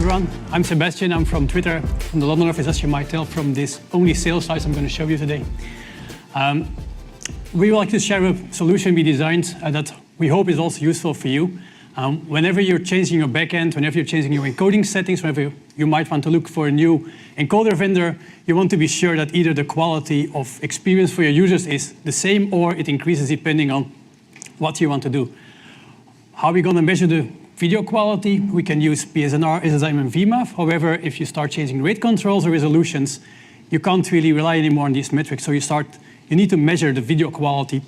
everyone. I'm Sebastian. I'm from Twitter, from the London office, as you might tell from this only sales slides I'm going to show you today. We would like to share a solution we designed that we hope is also useful for you. Whenever you're changing your backend, whenever you're changing your encoding settings, whenever you might want to look for a new encoder vendor, you want to be sure that either the quality of experience for your users is the same or it increases depending on what you want to do. How are we going to measure the video quality? We can use PSNR, SSIM, and VMAF. However, if you start changing rate controls or resolutions, you can't really rely anymore on these metrics. So you need to measure the video quality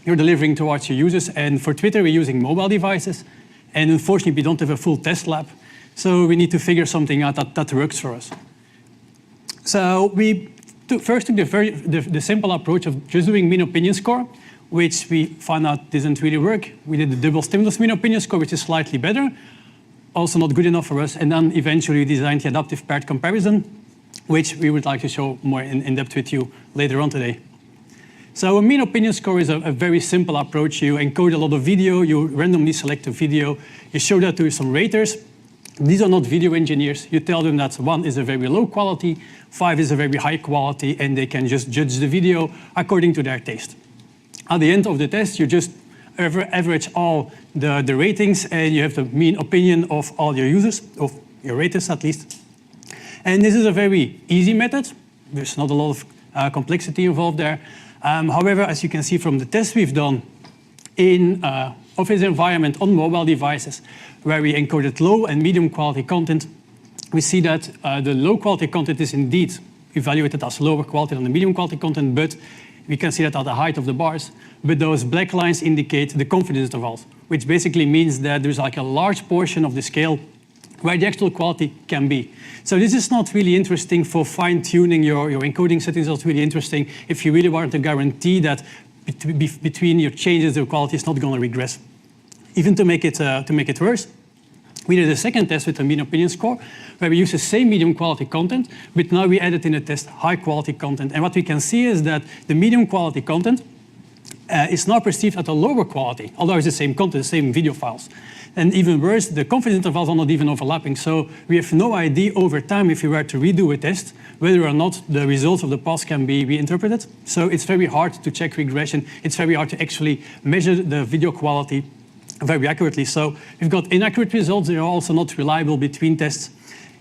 you're delivering towards your users. And for Twitter, we're using mobile devices. And unfortunately, we don't have a full test lab. So we need to figure something out that works for us. So we first took the simple approach of just doing mean opinion score, which we found out didn't really work. We did the double stimulus mean opinion score, which is slightly better, also not good enough for us. And then eventually we designed the adaptive paired comparison, which we would like to show more in depth with you later on today. So a mean opinion score is a very simple approach. You encode a lot of video, you randomly select a video, you show that to some raters. These are not video engineers. You tell them that 1 is a very low quality, 5 is a very high quality, and they can just judge the video according to their taste. At the end of the test, you just average all the ratings, and you have the mean opinion of all your users, of your raters at least. And this is a very easy method. There's not a lot of complexity involved there. However, as you can see from the tests we've done in office environment on mobile devices, where we encoded low and medium quality content, we see that the low quality content is indeed evaluated as lower quality than the medium quality content, but we can see that at the height of the bars. But those black lines indicate the confidence intervals, which basically means that there's like a large portion of the scale where the actual quality can be. So this is not really interesting for fine-tuning your encoding settings. It's really interesting if you really want to guarantee that between your changes, the quality is not going to regress. Even to make it worse, we did a second test with the mean opinion score, where we use the same medium quality content, but now we added in the test high quality content. And what we can see is that the medium quality content is now perceived at a lower quality, although it's the same content, the same video files. And even worse, the confidence intervals are not even overlapping. So we have no idea over time, if we were to redo a test, whether or not the results of the past can be reinterpreted. So it's very hard to check regression. It's very hard to actually measure the video quality very accurately. So we've got inaccurate results. They are also not reliable between tests.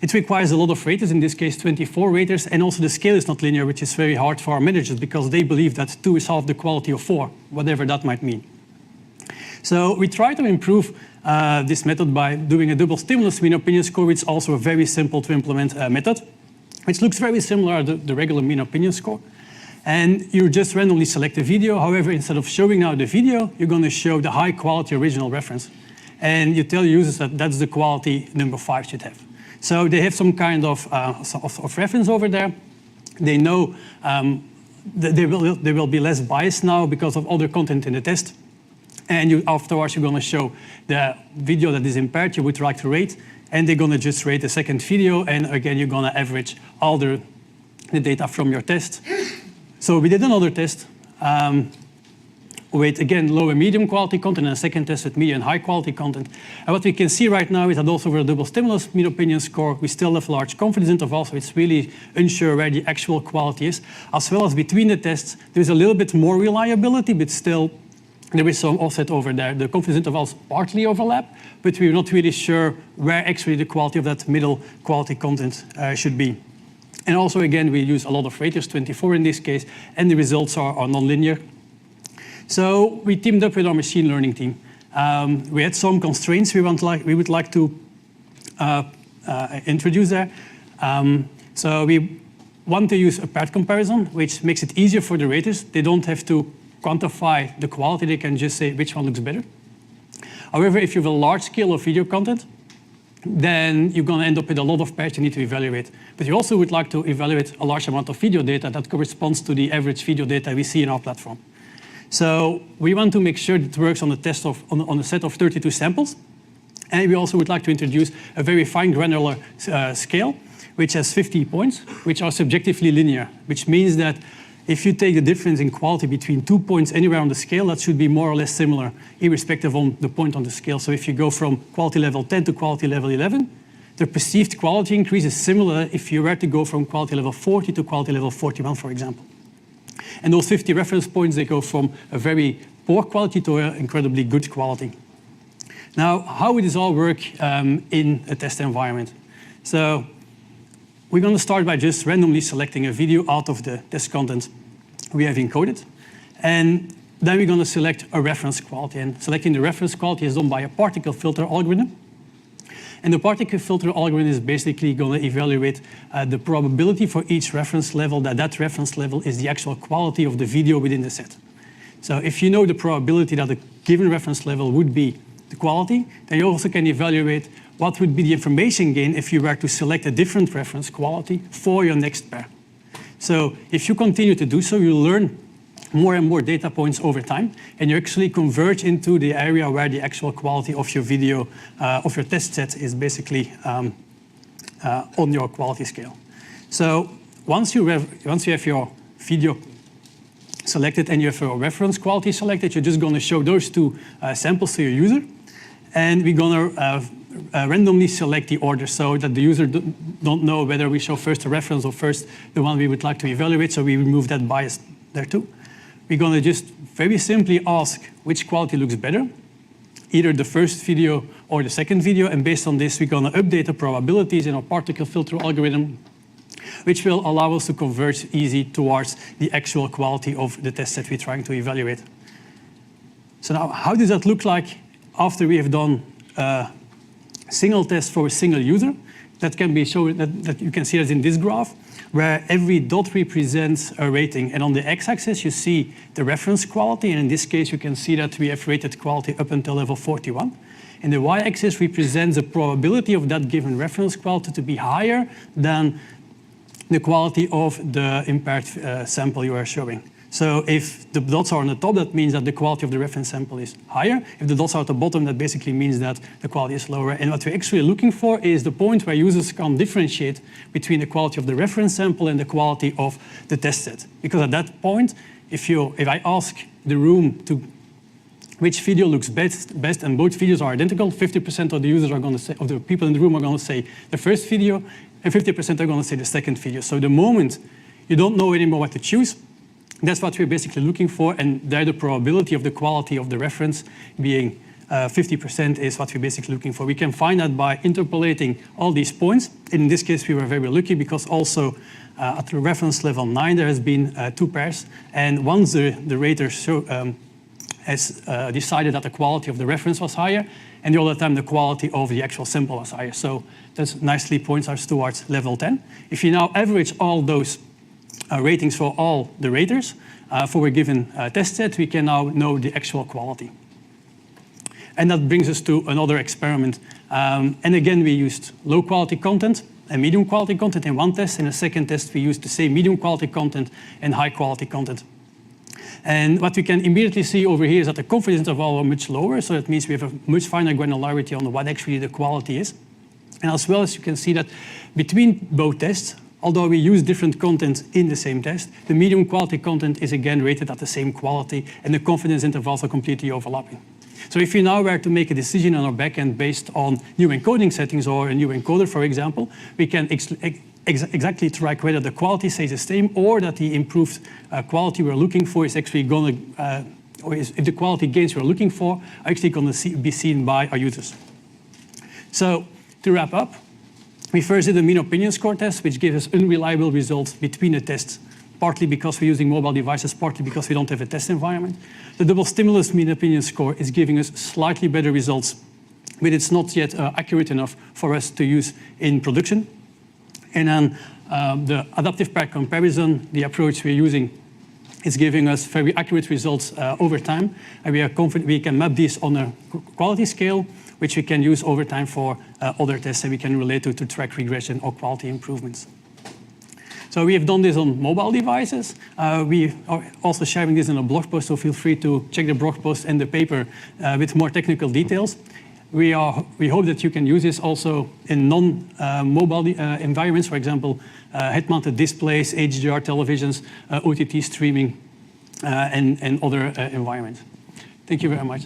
It requires a lot of raters, in this case 24 raters, and also the scale is not linear, which is very hard for our managers because they believe that 2 is half the quality of 4, whatever that might mean. So we try to improve this method by doing a double stimulus mean opinion score, which is also a very simple to implement method, which looks very similar to the regular mean opinion score. And you just randomly select a video. However, instead of showing now the video, you're going to show the high quality original reference. And you tell users that that's the quality number 5 should have. So they have some kind of reference over there. They know that they will be less biased now because of other content in the test. And afterwards, you're going to show the video that is impaired you would like to rate, and they're going to just rate the second video, and again, you're going to average all the data from your test. So we did another test with, again, low and medium quality content, and a second test with medium and high quality content. And what we can see right now is that also for a double stimulus mean opinion score, we still have large confidence intervals, so it's really unsure where the actual quality is. As well as between the tests, there's a little bit more reliability, but still there is some offset over there. The confidence intervals partly overlap, but we're not really sure where actually the quality of that middle quality content should be. And also, again, we use a lot of raters, 24 in this case, and the results are nonlinear. So we teamed up with our machine learning team. We had some constraints we would like to introduce there. So we want to use a paired comparison, which makes it easier for the raters. They don't have to quantify the quality, they can just say which one looks better. However, if you have a large scale of video content, then you're going to end up with a lot of pairs you need to evaluate. But you also would like to evaluate a large amount of video data that corresponds to the average video data we see in our platform. So we want to make sure that it works on a set of 32 samples. And we also would like to introduce a very fine granular scale, which has 50 points, which are subjectively linear, which means that if you take the difference in quality between 2 points anywhere on the scale, that should be more or less similar, irrespective of the point on the scale. So if you go from quality level 10 to quality level 11, the perceived quality increase is similar if you were to go from quality level 40 to quality level 41, for example. And those 50 reference points, they go from a very poor quality to an incredibly good quality. Now, how would this all work in a test environment? So we're going to start by just randomly selecting a video out of the test content we have encoded. And then we're going to select a reference quality. And selecting the reference quality is done by a particle filter algorithm. And the particle filter algorithm is basically going to evaluate the probability for each reference level that reference level is the actual quality of the video within the set. So if you know the probability that a given reference level would be the quality, then you also can evaluate what would be the information gain if you were to select a different reference quality for your next pair. So if you continue to do so, you'll learn more and more data points over time, and you actually converge into the area where the actual quality of your video, of your test set is basically on your quality scale. So once you have your video selected and you have your reference quality selected, you're just going to show those two samples to your user, and we're going to randomly select the order so that the user don't know whether we show first a reference or first the one we would like to evaluate, so we remove that bias there too. We're going to just very simply ask which quality looks better, either the first video or the second video, and based on this, we're going to update the probabilities in our particle filter algorithm, which will allow us to converge easy towards the actual quality of the test set we're trying to evaluate. So now, how does that look like after we have done a single test for a single user? That can be shown, that you can see as in this graph, where every dot represents a rating. And on the x-axis, you see the reference quality. And in this case, you can see that we have rated quality up until level 41. And the y-axis represents the probability of that given reference quality to be higher than the quality of the impaired sample you are showing. So if the dots are on the top, that means that the quality of the reference sample is higher. If the dots are at the bottom, that basically means that the quality is lower. And what we're actually looking for is the point where users can differentiate between the quality of the reference sample and the quality of the test set. Because at that point, if I ask the room to which video looks best, and both videos are identical, 50% of the users are going to say, of the people in the room are going to say the first video, and 50% are going to say the second video. So the moment you don't know anymore what to choose, that's what we're basically looking for, and there the probability of the quality of the reference being 50% is what we're basically looking for. We can find that by interpolating all these points. In this case, we were very lucky because also at the reference level 9, there has been 2 pairs. And once the rater has decided that the quality of the reference was higher, and the other time the quality of the actual sample was higher. So that nicely points us towards level 10. If you now average all those ratings for all the raters for a given test set, we can now know the actual quality. And that brings us to another experiment. And again, we used low quality content and medium quality content in one test. In a second test, we used the same medium quality content and high quality content. And what we can immediately see over here is that the confidence interval are much lower. So that means we have a much finer granularity on what actually the quality is. And as well as you can see that between both tests, although we use different content in the same test, the medium quality content is again rated at the same quality, and the confidence intervals are completely overlapping. So if you now were to make a decision on our backend based on new encoding settings or a new encoder, for example, we can exactly track whether the quality stays the same or that the improved quality we're looking for is actually going to, or if the quality gains we're looking for are actually going to be seen by our users. So to wrap up, we first did a mean opinion score test, which gave us unreliable results between the tests, partly because we're using mobile devices, partly because we don't have a test environment. The double stimulus mean opinion score is giving us slightly better results, but it's not yet accurate enough for us to use in production. And then the adaptive pair comparison, the approach we're using, is giving us very accurate results over time. And we are confident we can map these on a quality scale, which we can use over time for other tests, and we can relate to track regression or quality improvements. So we have done this on mobile devices. We are also sharing this in a blog post, so feel free to check the blog post and the paper with more technical details. We hope that you can use this also in non-mobile environments, for example, head-mounted displays, HDR televisions, OTT streaming, and other environments. Thank you very much.